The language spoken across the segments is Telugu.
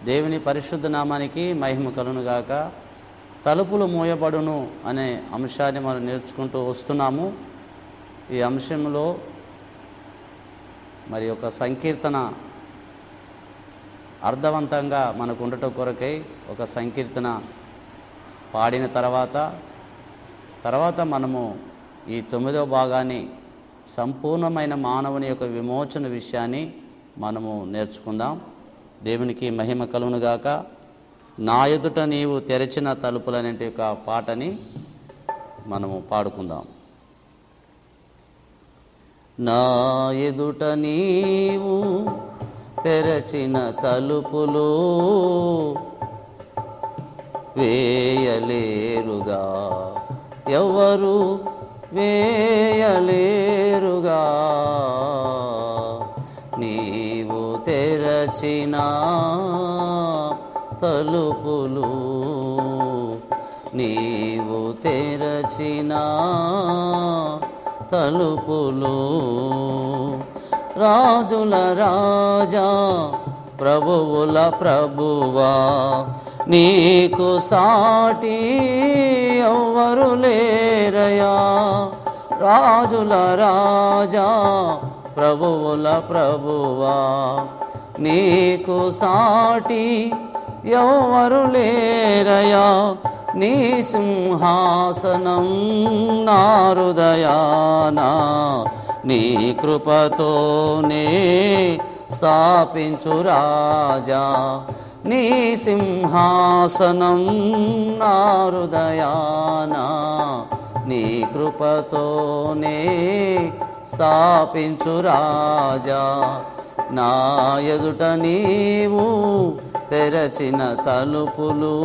దేవుని పరిశుద్ధ నామానికి మహిమ కలుగునుగాక. తలుపులు మూయబడును అనే అంశాన్ని మనం నేర్చుకుంటూ వస్తున్నాము. ఈ అంశంలో మరి ఒక సంకీర్తన అర్థవంతంగా మనకు ఉండటం కొరకై ఒక సంకీర్తన పాడిన తర్వాత మనము ఈ 9వ భాగాన్ని సంపూర్ణమైన మానవుని యొక్క విమోచన విషయాన్ని మనము నేర్చుకుందాం. దేవునికి మహిమ కలుగునుగాక. నా ఎదుట నీవు తెరచిన తలుపులనే ఒక పాటని మనము పాడుకుందాం. నా ఎదుట నీవు తెరచిన తలుపులు వేయలేరుగా, ఎవరు వేయలేరుగా. నీవు తెరచిన తలుపులు, నీవు తెరచిన తలుపులు, రాజుల రాజా ప్రభువుల ప్రభువా, నీకు సాటి ఎవ్వరు లేరయా. రాజుల రాజా ప్రభువుల ప్రభువా, నీకు సాటి ఎవ్వరు లేరయా. నీ సింహాసనం నా హృదయాన నీ కృపతోనే స్థాపించు రాజా. నీ సింహాసనం నా హృదయాన నీ కృపతోనే స్థాపించు రాజా. నా ఎదుట నీవు తెరచిన తలుపులు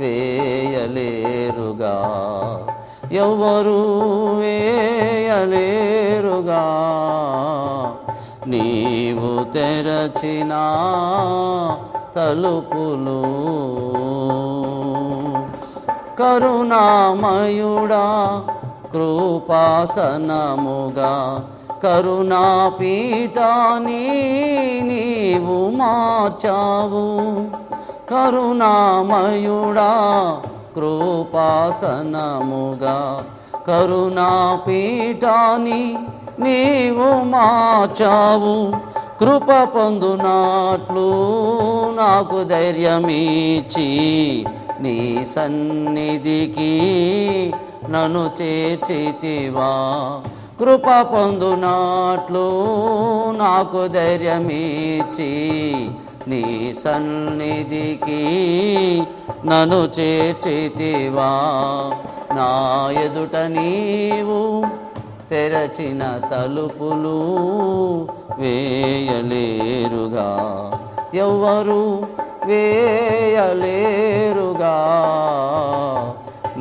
వేయలేరుగా, ఎవ్వరు వేయలేరుగా. నీవు తెరచిన తలుపులు. కరుణామయుడా కృపాసనముగా కరుణాపీఠాన్ని నీవు మార్చావు. కరుణామయుడా కృపాసనముగా కరుణాపీఠాన్ని నీవు మార్చావు. కృప పొందునట్లు నాకు ధైర్యమిచ్చి నీ సన్నిధికి నన్ను చేర్చితివా. కృప పొందునట్లు నాకు ధైర్యమిచ్చి నీ సన్నిధికి నన్ను చేర్చితివా. నా ఎదుట నీవు తెరచిన తలుపులు వేయలేరుగా, ఎవ్వరు వేయలేరుగా.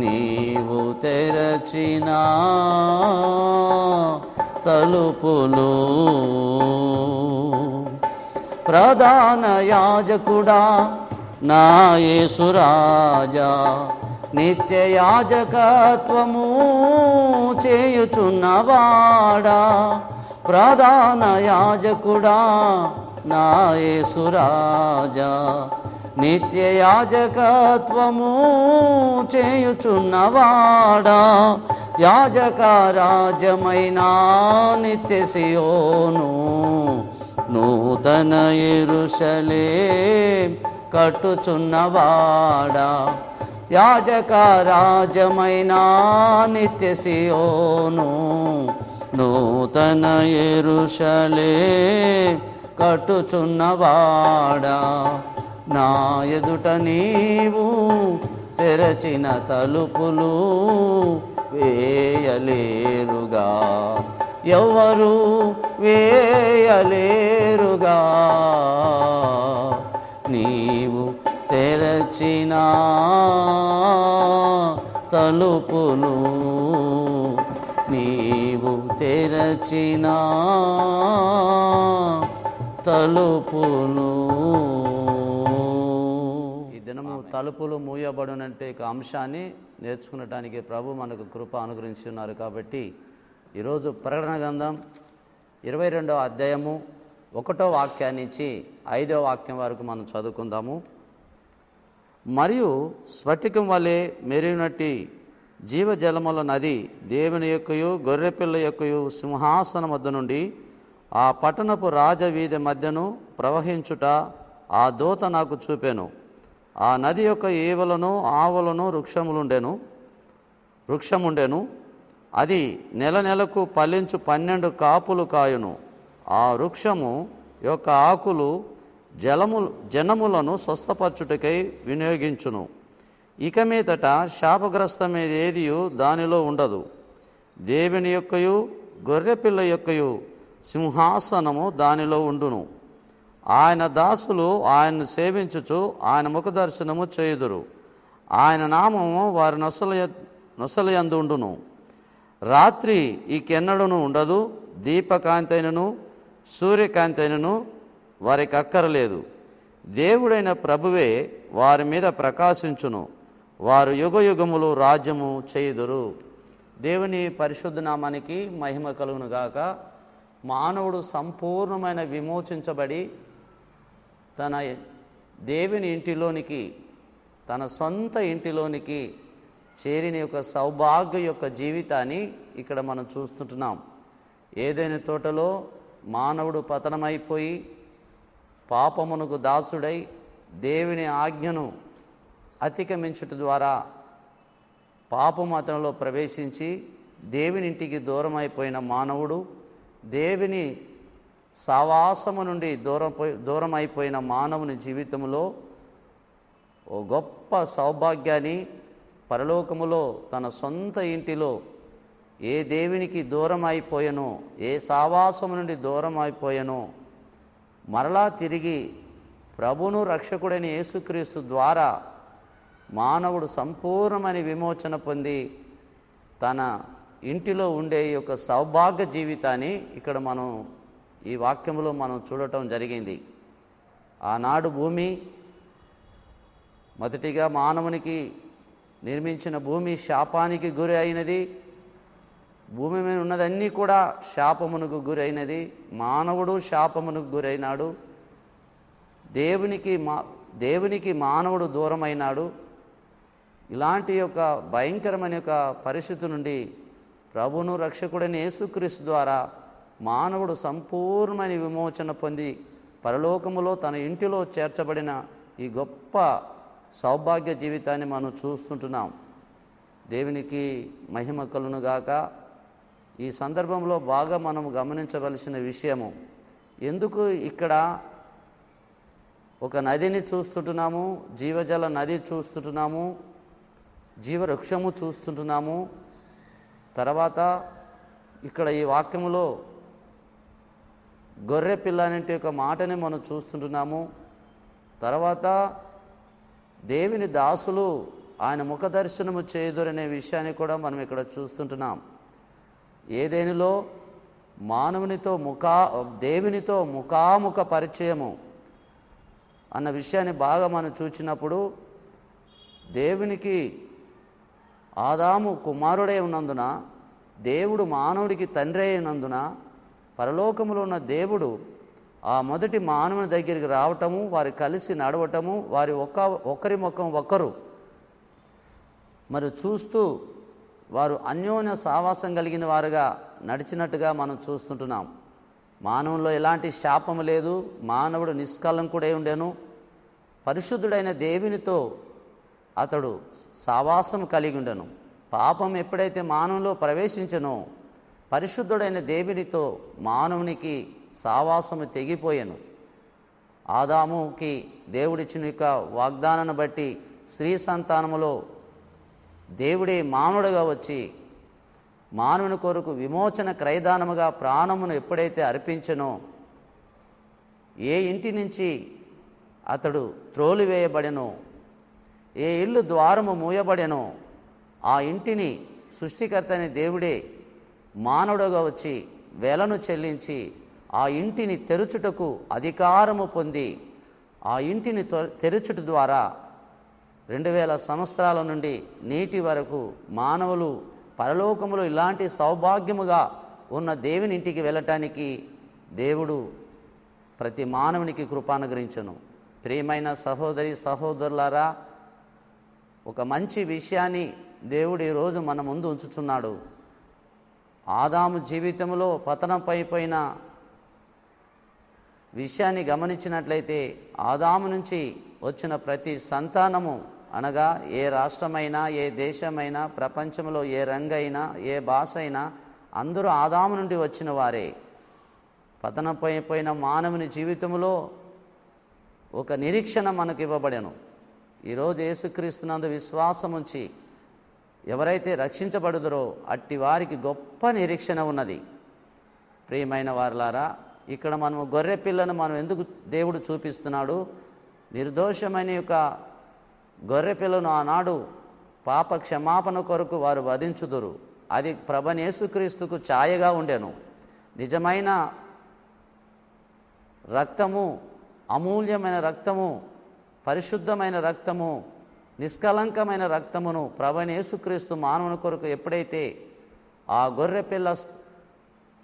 నీవు తెరచిన తలుపులు. ప్రధాన యాజకుడా నా యేసు రాజా, నిత్య యాజకత్వము చేయుచున్నవాడా. ప్రధాన యాజకుడా నా యేసు రాజా, నిత్య యాజకత్వము చేయుచున్నవాడా. యాజక రాజ్యమైన నిత్య సియోను నూతన యెరూషలేం కట్టుచున్నవాడా. యాజక రాజ్యమైన నిత్య సియోను నూతన యెరూషలేం కట్టుచున్నవాడా. నా ఎదుట నీవు తెరచిన తలుపులు వేయలేరుగా, ఎవ్వరు వేయలేరుగా. నీవు తెరచిన తలుపులు, నీవు తెరచిన తలుపులు. ఈ దినము తలుపులు మూయబడునంటే ఒక అంశాన్ని నేర్చుకునటానికి ప్రభు మనకు కృప అనుగ్రహించి ఉన్నారు. కాబట్టి ఈరోజు ప్రకటన గ్రంథం 22వ అధ్యాయము 1వ వాక్యాన్ని నుంచి 5వ వాక్యం వరకు మనం చదువుకుందాము. మరియు స్ఫటికం వలె మెరిగినట్టి జీవజలముల నది దేవుని యొక్కయు గొర్రెపిల్ల యొక్కయు సింహాసనం వద్ద నుండి ఆ పట్టణపు రాజవీధి మధ్యను ప్రవహించుట ఆ దూత నాకు చూపెను. ఆ నది యొక్క ఈవలను ఆవులను వృక్షముండెను. అది నెలకు ఫలించు 12 కాపులు కాయును. ఆ వృక్షము యొక్క ఆకులు జనములను స్వస్థపరచుటకై వినియోగించును. ఇక మీదట శాపగ్రస్తమేది ఏదియు దానిలో ఉండదు. దేవుని యొక్కయు గొర్రెపిల్ల యొక్కయు సింహాసనము దానిలో ఉండును. ఆయన దాసులు ఆయన్ను సేవించుచు ఆయన ముఖదర్శనము చేయుదురు. ఆయన నామము వారి నొసలయందు ఉండును. రాత్రి ఈకెన్నడూను ఉండదు. దీపకాంతి అయినను సూర్యకాంతి అయినను వారికి అక్కరలేదు. దేవుడైన ప్రభువే వారి మీద ప్రకాశించును. వారు యుగయుగములు రాజ్యము చేయుదురు. దేవుని పరిశుద్ధ నామానికి మహిమ కలుగును గాక. మానవుడు సంపూర్ణమైన విమోచించబడి తన దేవుని ఇంటిలోనికి, తన సొంత ఇంటిలోనికి చేరిన యొక్క సౌభాగ్య యొక్క జీవితాన్ని ఇక్కడ మనం చూస్తుంటున్నాం. ఏదైనా తోటలో మానవుడు పతనమైపోయి పాపమునకు దాసుడై దేవుని ఆజ్ఞను అతిక్రమించుట ద్వారా పాపము అతనిలో ప్రవేశించి దేవుని ఇంటికి దూరం అయిపోయిన మానవుడు, దేవుని సావాసము నుండి దూరం అయిపోయిన మానవుని జీవితంలో ఓ గొప్ప సౌభాగ్యాన్ని పరలోకములో తన సొంత ఇంటిలో ఏ దేవునికి దూరం అయిపోయానో, ఏ సావాసము నుండి దూరం అయిపోయానో మరలా తిరిగి ప్రభును రక్షకుడైన యేసుక్రీస్తు ద్వారా మానవుడు సంపూర్ణమైన విమోచన పొంది తన ఇంటిలో ఉండే యొక్క సౌభాగ్య జీవితాన్ని ఇక్కడ మనం ఈ వాక్యంలో మనం చూడటం జరిగింది. ఆనాడు భూమి మొదటిగా మానవునికి నిర్మించిన భూమి శాపానికి గురి అయినది. భూమి మీద ఉన్నదన్నీ కూడా శాపమునకు గురైనది. మానవుడు శాపమునకు గురైనాడు. దేవునికి మానవుడు దూరమైనాడు. ఇలాంటి యొక్క భయంకరమైన యొక్క పరిస్థితి నుండి ప్రభును రక్షకుడైన యేసుక్రీస్తు ద్వారా మానవుడు సంపూర్ణమైన విమోచన పొంది పరలోకములో తన ఇంటిలో చేర్చబడిన ఈ గొప్ప సౌభాగ్య జీవితాన్ని మనం చూస్తుంటున్నాం. దేవునికి మహిమ కలుగును గాక. ఈ సందర్భంలో బాగా మనం గమనించవలసిన విషయము, ఎందుకు ఇక్కడ ఒక నదిని చూస్తుంటున్నాము, జీవజల నది చూస్తుంటున్నాము, జీవవృక్షము చూస్తుంటున్నాము. తర్వాత ఇక్కడ ఈ వాక్యములో గొర్రె పిల్ల అనే ఒక మాటని మనం చూస్తుంటున్నాము. తర్వాత దేవుని దాసులు ఆయన ముఖదర్శనము చేయుదురనే విషయాన్ని కూడా మనం ఇక్కడ చూస్తుంటున్నాం. ఏదేనిలో దేవునితో ముఖాముఖ పరిచయము అన్న విషయాన్ని బాగా మనం చూచినప్పుడు, దేవునికి ఆదాము కుమారుడే ఉన్నందున, దేవుడు మానవుడికి తండ్రి అయినందున పరలోకములో ఉన్న దేవుడు ఆ మొదటి మానవుని దగ్గరికి రావటము, వారు కలిసి నడవటము, వారి ఒకరి ముఖం ఒకరు మరి చూస్తూ వారు అన్యోన్య సావాసం కలిగిన వారుగా నడిచినట్టుగా మనం చూస్తుంటున్నాం. మానవుల్లో ఎలాంటి శాపము లేదు. మానవుడు నిష్కలంకుడై ఉండెను. పరిశుద్ధుడైన దేవునితో అతడు సావాసం కలిగి ఉండెను. పాపం ఎప్పుడైతే మానవులో ప్రవేశించెనో పరిశుద్ధుడైన దేవునితో మానవునికి సావాసము తెగిపోయాను. ఆదాముకి దేవుడిచ్చిన యొక్క వాగ్దానాన్ని బట్టి స్త్రీ సంతానములో దేవుడే మానవుడిగా వచ్చి మానవుని కొరకు విమోచన క్రయదానముగా ప్రాణమును ఎప్పుడైతే అర్పించెనో, ఏ ఇంటి నుంచి అతడు త్రోలివేయబడెనో, ఏ ఇల్లు ద్వారము మూయబడెనో ఆ ఇంటిని సృష్టికర్త అనే దేవుడే మానవుడుగా వచ్చి వెలను చెల్లించి ఆ ఇంటిని తెరుచుటకు అధికారము పొంది ఆ ఇంటిని తెరుచుట ద్వారా 2000 సంవత్సరాల నుండి నేటి వరకు మానవులు పరలోకములో ఇలాంటి సౌభాగ్యముగా ఉన్న దేవుని ఇంటికి వెళ్ళటానికి దేవుడు ప్రతి మానవునికి కృప అనుగ్రహించును. ప్రియమైన సహోదరి సహోదరులారా, ఒక మంచి విషయాన్ని దేవుడు ఈరోజు మన ముందు ఉంచుతున్నాడు. ఆదాము జీవితంలో పతనంపైపోయిన విషయాన్ని గమనించినట్లయితే, ఆదాము నుంచి వచ్చిన ప్రతి సంతానము అనగా ఏ రాష్ట్రమైనా, ఏ దేశమైనా, ప్రపంచంలో ఏ రంగైనా, ఏ భాష అయినా అందరూ ఆదాము నుండి వచ్చిన వారే. పతనంపైపోయిన మానవుని జీవితంలో ఒక నిరీక్షణ మనకు ఇవ్వబడెను. ఈరోజు యేసుక్రీస్తునందు విశ్వాసం ఉంచి ఎవరైతే రక్షించబడుదరో అట్టి వారికి గొప్ప నిరీక్షణ ఉన్నది. ప్రియమైన వారలారా, ఇక్కడ మనము గొర్రె పిల్లను మనం ఎందుకు దేవుడు చూపిస్తున్నాడు? నిర్దోషమైన యొక్క గొర్రె పిల్లను ఆనాడు పాప క్షమాపణ కొరకు వారు వధించుదురు. అది ప్రభువైన యేసుక్రీస్తుకు ఛాయగా ఉండెను. నిజమైన రక్తము, అమూల్యమైన రక్తము, పరిశుద్ధమైన రక్తము, నిష్కలంకమైన రక్తమును ప్రభువైన యేసుక్రీస్తు మానవుని కొరకు ఎప్పుడైతే ఆ గొర్రె పిల్ల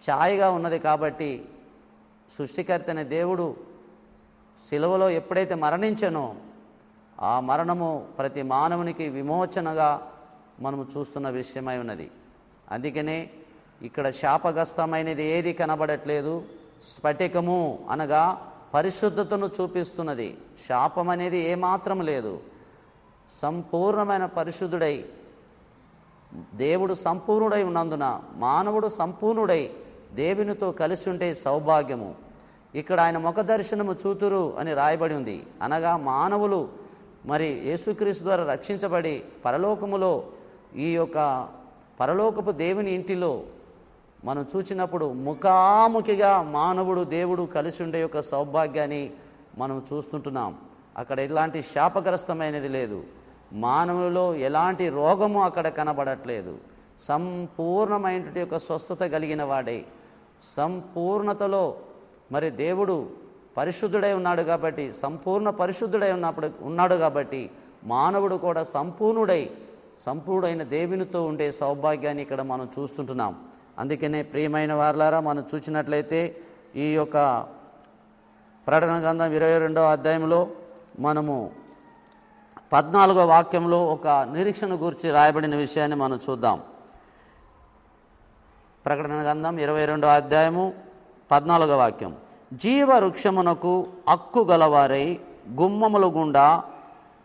ఛాయగా ఉన్నది కాబట్టి, సృష్టికర్తైన దేవుడు శిలువలో ఎప్పుడైతే మరణించెనో ఆ మరణము ప్రతి మానవునికి విమోచనగా మనము చూస్తున్న విషయమై ఉన్నది. అందుకనే ఇక్కడ శాపగ్రస్తమైనది ఏది కనబడట్లేదు. స్ఫటికము అనగా పరిశుద్ధతను చూపిస్తున్నది. శాపం అనేది ఏమాత్రం లేదు. సంపూర్ణమైన పరిశుద్ధుడై దేవుడు సంపూర్ణుడై ఉన్నందున మానవుడు సంపూర్ణుడై దేవునితో కలిసి ఉంటే సౌభాగ్యము. ఇక్కడ ఆయన ముఖ దర్శనము చూతురు అని రాయబడి ఉంది. అనగా మానవులు మరి యేసుక్రీస్తు ద్వారా రక్షించబడి పరలోకములో ఈ యొక్క పరలోకపు దేవుని ఇంటిలో మనం చూచినప్పుడు ముఖాముఖిగా మానవుడు దేవుడు కలిసి ఉండే యొక్క సౌభాగ్యాన్ని మనం చూస్తుంటున్నాం. అక్కడ ఎలాంటి శాపగ్రస్తమైనది లేదు. మానవులలో ఎలాంటి రోగము అక్కడ కనబడట్లేదు. సంపూర్ణమైన యొక్క స్వస్థత కలిగిన వాడే, సంపూర్ణతలో మరి దేవుడు పరిశుద్ధుడై ఉన్నాడు కాబట్టి, సంపూర్ణ పరిశుద్ధుడై ఉన్నాడు కాబట్టి మానవుడు కూడా సంపూర్ణుడైన దేవునితో ఉండే సౌభాగ్యాన్ని ఇక్కడ మనం చూస్తుంటున్నాం. అందుకనే ప్రియమైన వారలారా, మనం చూసినట్లయితే ఈ యొక్క ప్రకటన గ్రంథం 22వ అధ్యాయంలో మనము 14వ వాక్యంలో ఒక నిరీక్షణ గురించి రాయబడిన విషయాన్ని మనం చూద్దాం. ప్రకటన గ్రంథం 22వ అధ్యాయము 14వ వాక్యం. జీవవృక్షమునకు హక్కు గలవారై గుమ్మముల గుండా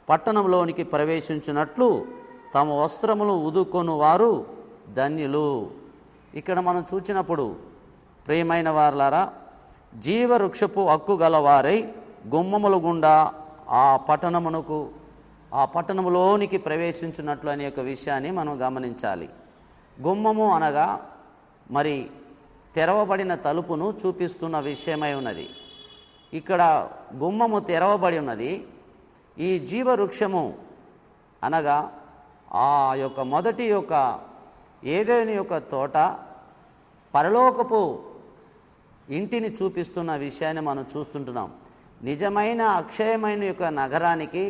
పట్టణంలోనికి ప్రవేశించినట్లు తమ వస్త్రములు ఉదుకొని వారు ధన్యులు. ఇక్కడ మనం చూచినప్పుడు ప్రియమైన వారలారా, జీవవృక్షపు హక్కు గలవారై గుమ్మముల గుండా ఆ పట్టణంలోనికి ప్రవేశించినట్లు అనే ఒక విషయాన్ని మనం గమనించాలి. గుమ్మము అనగా మరి తెరవబడిన తలుపును చూపిస్తున్న విషయమై ఉన్నది. ఇక్కడ గుమ్మము తెరవబడి ఉన్నది. ఈ జీవవృక్షము అనగా ఆ యొక్క మొదటి యొక్క ఏదైనా యొక్క తోట పరలోకపు ఇంటిని చూపిస్తున్న విషయాన్ని మనం చూస్తుంటున్నాం. నిజమైన అక్షయమైన యొక్క నగరానికి,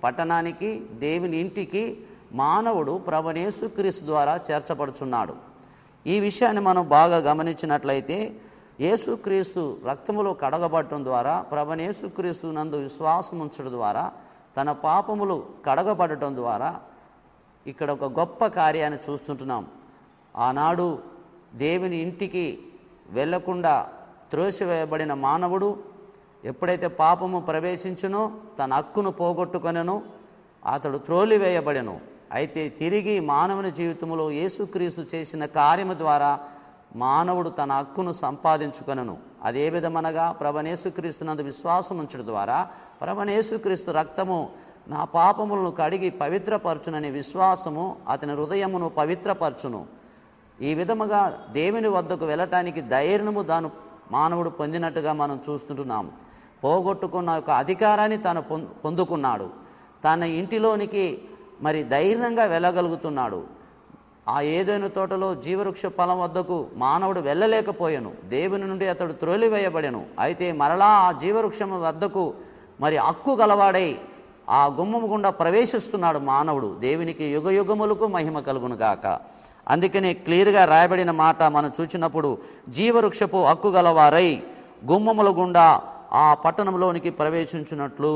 పట్టణానికి, దేవుని ఇంటికి మానవుడు ప్రభువైన యేసుక్రీస్తు ద్వారా చేర్చబడుచున్నాడు. ఈ విషయాన్ని మనం బాగా గమనించినట్లయితే, యేసుక్రీస్తు రక్తములో కడగబడటం ద్వారా, ప్రభువైన యేసుక్రీస్తు నందు విశ్వాసం ఉంచడం ద్వారా, తన పాపములు కడగబడటం ద్వారా ఇక్కడ ఒక గొప్ప కార్యాన్ని చూస్తుంటున్నాం. ఆనాడు దేవుని ఇంటికి వెళ్లకుండా త్రోసివేయబడిన మానవుడు ఎప్పుడైతే పాపము ప్రవేశించునో తన హక్కును పోగొట్టుకొనెనో అతడు త్రోలివేయబడెను. అయితే తిరిగి మానవుని జీవితంలో యేసుక్రీస్తు చేసిన కార్యము ద్వారా మానవుడు తన హక్కును సంపాదించుకొనెను. అదే విధమనగా ప్రభువైన యేసుక్రీస్తునందు విశ్వాసం ఉంచడం ద్వారా ప్రభువైన యేసుక్రీస్తు రక్తము నా పాపములను కడిగి పవిత్రపరచునని విశ్వాసము అతని హృదయమును పవిత్రపరచును. ఈ విధముగా దేవుని వద్దకు వెళ్ళటానికి ధైర్యము దాను మానవుడు పొందినట్టుగా మనం చూస్తుంటున్నాం. పోగొట్టుకున్న ఒక అధికారాన్ని తాను పొందుకున్నాడు. తన ఇంటిలోనికి మరి ధైర్యంగా వెళ్ళగలుగుతున్నాడు. ఆ ఏదైనా తోటలో జీవవృక్ష ఫలం వద్దకు మానవుడు వెళ్ళలేకపోయాను. దేవుని నుండి అతడు త్రోలివేయబడెను. అయితే మరలా ఆ జీవవృక్షం వద్దకు మరి హక్కు గలవాడై ఆ గుమ్మము గుండా ప్రవేశిస్తున్నాడు మానవుడు. దేవునికి యుగయుగములకు మహిమ కలుగును గాక. అందుకనే క్లియర్గా రాయబడిన మాట మనం చూసినప్పుడు, జీవవృక్షపు హక్కు గలవారై గుమ్మముల గుండా ఆ పట్టణంలోనికి ప్రవేశించినట్లు.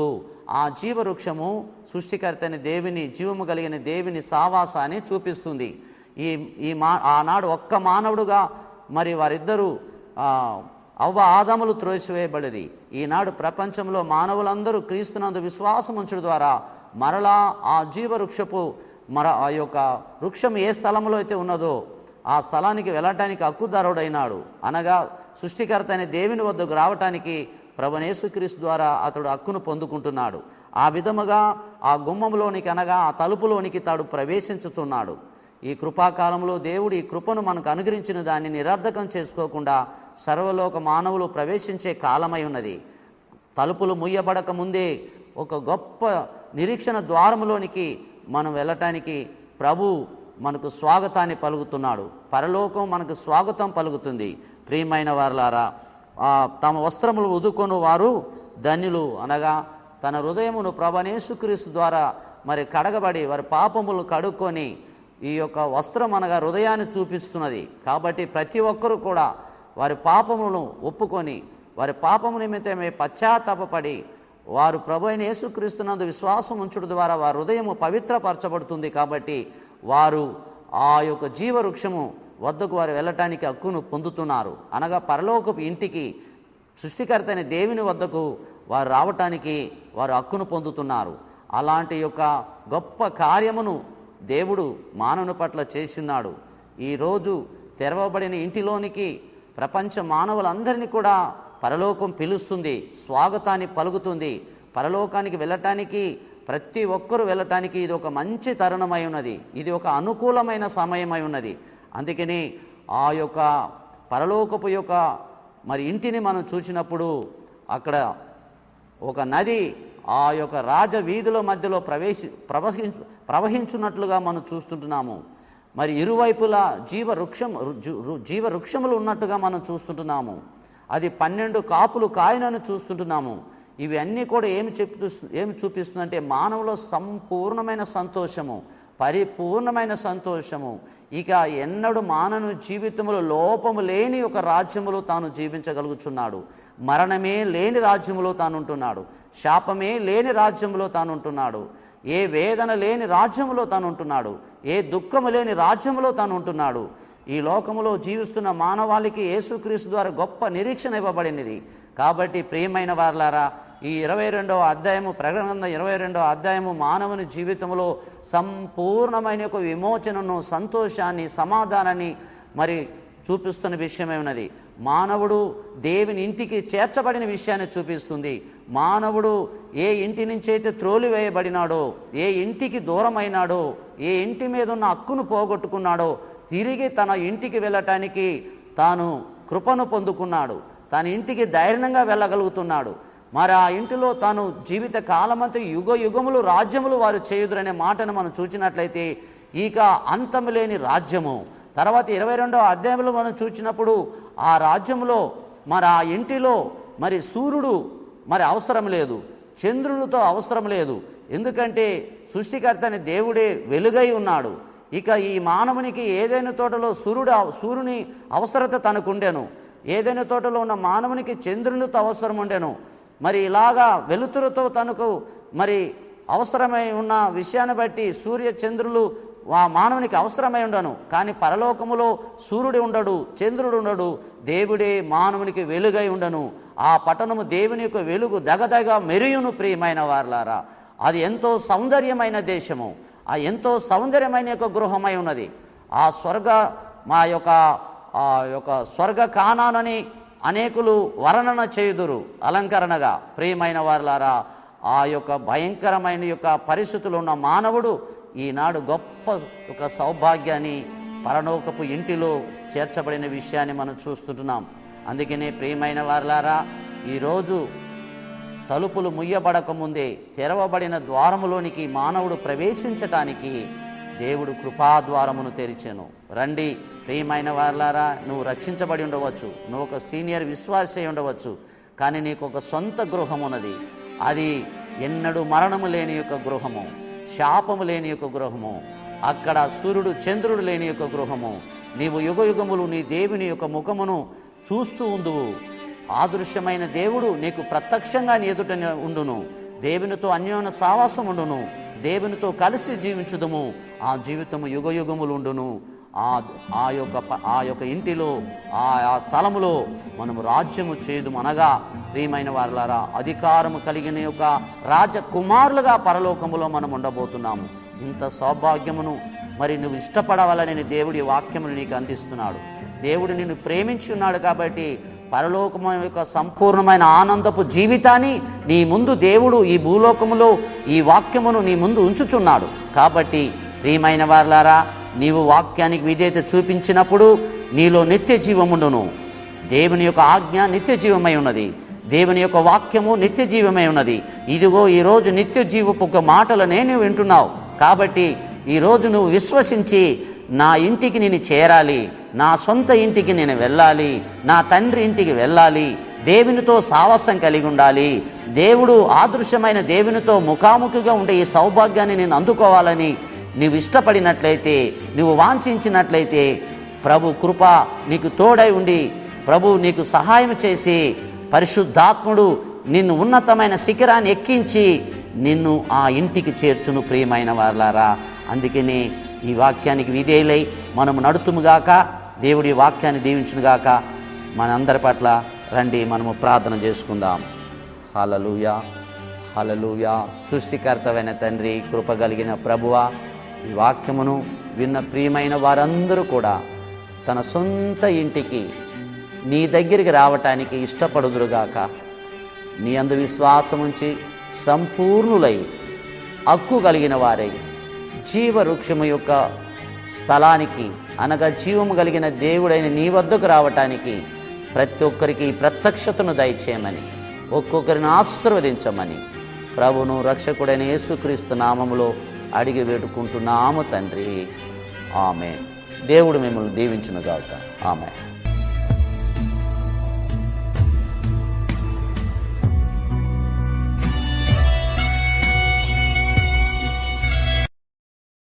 ఆ జీవవృక్షము సృష్టికర్త అయిన దేవుని, జీవము కలిగిన దేవుని సావాసాన్ని చూపిస్తుంది. ఆనాడు ఒక్క మానవుడుగా మరి వారిద్దరూ అవ్వ ఆదాములు త్రోసివేయబడిరి. ఈనాడు ప్రపంచంలో మానవులందరూ క్రీస్తునందు విశ్వాసం ఉంచడం ద్వారా మరలా ఆ జీవవృక్షపు ఆ యొక్క వృక్షం ఏ స్థలంలో అయితే ఉన్నదో ఆ స్థలానికి వెళ్ళటానికి హక్కుదారుడైనాడు. అనగా సృష్టికర్త అయిన దేవుని వద్దకు రావటానికి ప్రభువైన యేసుక్రీస్తు ద్వారా అతడు హక్కును పొందుకుంటున్నాడు. ఆ విధముగా ఆ గుమ్మంలోనికి అనగా ఆ తలుపులోనికి తాడు ప్రవేశించుతున్నాడు. ఈ కృపాకాలంలో దేవుడు ఈ కృపను మనకు అనుగ్రహించిన దాన్ని నిరర్ధకం చేసుకోకుండా సర్వలోక మానవులు ప్రవేశించే కాలమై ఉన్నది. తలుపులు ముయ్యబడక ముందే ఒక గొప్ప నిరీక్షణ ద్వారములోనికి మనం వెళ్ళటానికి ప్రభు మనకు స్వాగతాన్ని పలుకుతున్నాడు. పరలోకం మనకు స్వాగతం పలుకుతుంది. ప్రియమైన వారలారా, తమ వస్త్రములు ఉదుకొని వారు ధన్యులు. అనగా తన హృదయమును ప్రభువైన యేసుక్రీస్తు ద్వారా మరి కడగబడి వారి పాపములు కడుక్కొని ఈ యొక్క వస్త్రం అనగా హృదయాన్ని చూపిస్తున్నది. కాబట్టి ప్రతి ఒక్కరూ కూడా వారి పాపములను ఒప్పుకొని వారి పాపము నిమిత్తమే పశ్చాత్తాపపడి వారు ప్రభువైన యేసుక్రీస్తునందు విశ్వాసం ఉంచడం ద్వారా వారి హృదయము పవిత్రపరచబడుతుంది. కాబట్టి వారు ఆ యొక్క జీవవృక్షము వద్దకు వారు వెళ్ళటానికి హక్కును పొందుతున్నారు. అనగా పరలోకపు ఇంటికి సృష్టికర్త అయిన దేవుని వద్దకు వారు రావటానికి వారు హక్కును పొందుతున్నారు. అలాంటి యొక్క గొప్ప కార్యమును దేవుడు మానవుని పట్ల చేస్తున్నాడు. ఈరోజు తెరవబడిన ఇంటిలోనికి ప్రపంచ మానవులందరినీ కూడా పరలోకం పిలుస్తుంది, స్వాగతాన్ని పలుకుతుంది. పరలోకానికి వెళ్ళటానికి ప్రతి ఒక్కరూ వెళ్ళటానికి ఇది ఒక మంచి తరుణమై ఉన్నది. ఇది ఒక అనుకూలమైన సమయమై ఉన్నది. అందుకని ఆ యొక్క పరలోకపు యొక్క మరి ఇంటిని మనం చూసినప్పుడు అక్కడ ఒక నది ఆ యొక్క రాజ వీధుల మధ్యలో ప్రవహించున్నట్లుగా మనం చూస్తుంటున్నాము. మరి ఇరువైపులా జీవవృక్షములు ఉన్నట్టుగా మనం చూస్తుంటున్నాము. అది 12 కాపులు కాయనని చూస్తుంటున్నాము. ఇవి అన్నీ కూడా ఏమి చూపిస్తుందంటే మానవులో సంపూర్ణమైన సంతోషము, పరిపూర్ణమైన సంతోషము. ఇక ఎన్నడూ మానవుని జీవితంలో లోపము లేని ఒక రాజ్యములో తాను జీవించగలుగుతున్నాడు. మరణమే లేని రాజ్యములో తాను ఉంటున్నాడు. శాపమే లేని రాజ్యములో తాను ఉంటున్నాడు. ఏ వేదన లేని రాజ్యములో తాను ఉంటున్నాడు. ఏ దుఃఖము లేని రాజ్యములో తాను ఉంటున్నాడు. ఈ లోకములో జీవిస్తున్న మానవాళికి యేసుక్రీస్తు ద్వారా గొప్ప నిరీక్షణ ఇవ్వబడినది. కాబట్టి ప్రియమైన వారలారా, ఈ 22వ అధ్యాయము, ప్రకటన గ్రంథం 22వ అధ్యాయము మానవుని జీవితంలో సంపూర్ణమైన ఒక విమోచనను, సంతోషాన్ని, సమాధానాన్ని మరి చూపిస్తున్న విషయమే ఉన్నది. మానవుడు దేవుని ఇంటికి చేర్చబడిన విషయాన్ని చూపిస్తుంది. మానవుడు ఏ ఇంటి నుంచి అయితే త్రోలివేయబడినాడో, ఏ ఇంటికి దూరమైనాడో, ఏ ఇంటి మీద ఉన్న హక్కును పోగొట్టుకున్నాడో తిరిగి తన ఇంటికి వెళ్ళటానికి తాను కృపను పొందుకున్నాడు. తన ఇంటికి ధైర్యంగా వెళ్ళగలుగుతున్నాడు. మరి ఆ ఇంటిలో తాను జీవిత కాలమంతా యుగ యుగములు రాజ్యములు వారు చేయుదురనే మాటను మనం చూసినట్లయితే ఇక అంతము లేని రాజ్యము. తర్వాత 22వ అధ్యాయంలో మనం చూసినప్పుడు ఆ రాజ్యంలో మరి ఆ ఇంటిలో మరి సూర్యుడు మరి అవసరం లేదు, చంద్రునితో అవసరం లేదు. ఎందుకంటే సృష్టికర్త అనే దేవుడే వెలుగై ఉన్నాడు. ఇక ఈ మానవునికి ఏదైనా తోటలో సూర్యుని అవసరత తనకుండెను. ఏదైనా తోటలో ఉన్న మానవునికి చంద్రునితో అవసరం ఉండెను. మరి ఇలాగా వెలుతురుతో తనకు మరి అవసరమై ఉన్న విషయాన్ని బట్టి సూర్య చంద్రులు ఆ మానవునికి అవసరమై ఉండను. కానీ పరలోకములో సూర్యుడు ఉండడు, చంద్రుడు ఉండడు, దేవుడే మానవునికి వెలుగై ఉండను. ఆ పట్టణము దేవుని యొక్క వెలుగు దగదగ మెరియును. ప్రియమైన వారలారా, అది ఎంతో సౌందర్యమైన దేశము, ఆ ఎంతో సౌందర్యమైన యొక్క గృహమై ఉన్నది. ఆ యొక్క స్వర్గ కానానని అనేకులు వర్ణన చేయుదురు అలంకరణగా. ప్రియమైన వారలారా, ఆ యొక్క భయంకరమైన యొక్క పరిస్థితులు ఉన్న మానవుడు ఈనాడు గొప్ప ఒక సౌభాగ్యాన్ని పరలోకపు ఇంటిలో చేర్చబడిన విషయాన్ని మనం చూస్తుంటున్నాం. అందుకనే ప్రియమైన వారలారా, ఈరోజు తలుపులు ముయ్యబడకముందే తెరవబడిన ద్వారములోనికి మానవుడు ప్రవేశించటానికి దేవుడు కృపాద్వారమును తెరిచెను. రండి ప్రియమైన వారలారా, నువ్వు రక్షించబడి ఉండవచ్చు, నువ్వు ఒక సీనియర్ విశ్వాసి ఉండవచ్చు, కానీ నీకు ఒక సొంత గృహం ఉన్నది. అది ఎన్నడూ మరణము లేని యొక్క గృహము, శాపము లేని యొక్క గృహము, అక్కడ సూర్యుడు చంద్రుడు లేని యొక్క గృహము. నీవు యుగ యుగములు నీ దేవుని యొక్క ముఖమును చూస్తూ ఉందువు. ఆదృశ్యమైన దేవుడు నీకు ప్రత్యక్షంగా నీ ఎదుట ఉండును. దేవునితో అన్యోన్య సావాసం ఉండును. దేవునితో కలిసి జీవించుదము. ఆ జీవితము యుగయుగములు ఉండును. ఆ యొక్క ఇంటిలో ఆ స్థలములో మనము రాజ్యము చేయుదుము. అనగా ప్రియమైన వారలారా, అధికారము కలిగిన యొక్క రాజకుమారులుగా పరలోకములో మనం ఉండబోతున్నాము. ఇంత సౌభాగ్యమును మరి నువ్వు ఇష్టపడవాలని దేవుడి వాక్యమును నీకు అందిస్తున్నాడు. దేవుడు నిన్ను ప్రేమించి ఉన్నాడు కాబట్టి పరలోకము యొక్క సంపూర్ణమైన ఆనందపు జీవితాన్ని నీ ముందు దేవుడు ఈ భూలోకములో ఈ వాక్యమును నీ ముందు ఉంచుచున్నాడు. కాబట్టి ప్రియమైన వారలారా, నీవు వాక్యానికి విధేయత చూపించినప్పుడు నీలో నిత్య జీవముండును. దేవుని యొక్క ఆజ్ఞ నిత్య జీవమై ఉన్నది. దేవుని యొక్క వాక్యము నిత్య జీవమై ఉన్నది. ఇదిగో ఈరోజు నిత్య జీవపు ఒక మాటలనే నువ్వు వింటున్నావు. కాబట్టి ఈరోజు నువ్వు విశ్వసించి నా ఇంటికి నేను చేరాలి, నా సొంత ఇంటికి నేను వెళ్ళాలి, నా తండ్రి ఇంటికి వెళ్ళాలి, దేవునితో సావాసం కలిగి ఉండాలి, దేవుడు ఆదృశ్యమైన దేవునితో ముఖాముఖిగా ఉండే ఈ సౌభాగ్యాన్ని నేను అందుకోవాలని నీవు ఇష్టపడినట్లయితే, నువ్వు వాంఛించినట్లయితే ప్రభు కృప నీకు తోడై ఉండి ప్రభు నీకు సహాయం చేసి పరిశుద్ధాత్ముడు నిన్ను ఉన్నతమైన శిఖరాన్ని ఎక్కించి నిన్ను ఆ ఇంటికి చేర్చును. ప్రియమైన వారలారా, అందుకని ఈ వాక్యానికి విధేయులై మనము నడుతుముగాక. దేవుడి వాక్యాన్ని దీవించునుగాక. మనందరి పట్ల రండి మనము ప్రార్థన చేసుకుందాం. హల్లెలూయా, హల్లెలూయా. సృష్టికర్తవైన తండ్రి, కృప కలిగిన ప్రభువా, ఈ వాక్యమును విన్న ప్రియమైన వారందరూ కూడా తన సొంత ఇంటికి నీ దగ్గరికి రావటానికి ఇష్టపడుదురుగాక. నీ అందు విశ్వాసముంచి సంపూర్ణులై హక్కు కలిగిన వారై జీవవృక్షము యొక్క స్థలానికి అనగా జీవము కలిగిన దేవుడైన నీ వద్దకు రావటానికి ప్రతి ఒక్కరికి ప్రత్యక్షతను దయచేయమని, ఒక్కొక్కరిని ఆశీర్వదించమని ప్రభును రక్షకుడైన యేసుక్రీస్తు నామములో అడిగి వేడుకుంటున్నాము తండ్రి. ఆమేన్. దేవుడు మిమ్మల్ని దీవించునుగాక. ఆమేన్.